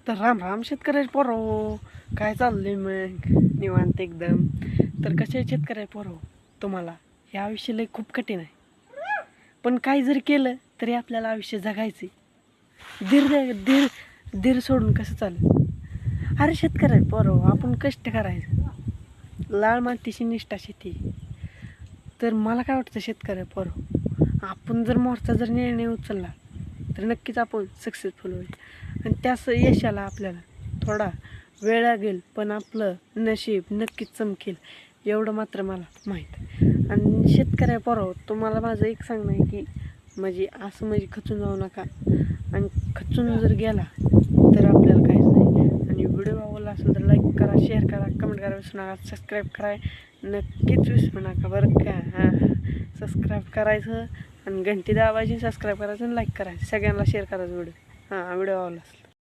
तर राम राम शेतकऱ्याचे पोरो, काय चाललंय मग निवांत एकदम. तर कसे शेतकऱ्या पोरो, तुम्हाला हे आयुष्य लय खूप कठीण आहे, पण काही जरी केलं तरी आपल्याला आयुष्य जगायचे. धीर धीर सोडून कसं चालेल. अरे शेतकऱ्या पोरो, आपण कष्ट करायचं, लाळ मातीशी निष्ठा शेती. तर मला काय वाटतं शेतकऱ्या पोरो, आपण जर मोर्चा जर निर्णय उचलला तर नक्कीच आपण सक्सेसफुल होईल. आणि त्यास यशाला आपल्याला थोडा वेळ लागेल, पण आपलं नशीब नक्कीच चमकेल एवढं मात्र मला माहीत आहे. आणि शेतकऱ्या पोराव, तुम्हाला माझं एक सांगणं आहे की म्हणजे असं म्हणजे खचून जाऊ नका. आणि खचून जर गेला तर आपल्याला काहीच नाही. आणि व्हिडिओ आवडला असेल तर लाईक करा, शेअर करा, कमेंट करा, विसरू नका. सबस्क्राईब कराय नक्कीच विसरू नका बरं का. सबस्क्राईब करायचं आणि घंटी दाबायची, सबस्क्राईब करायचं आणि लाईक करायचं, सगळ्यांना शेअर करायचं व्हिडिओ. व्हिडिओ आवडला असेल.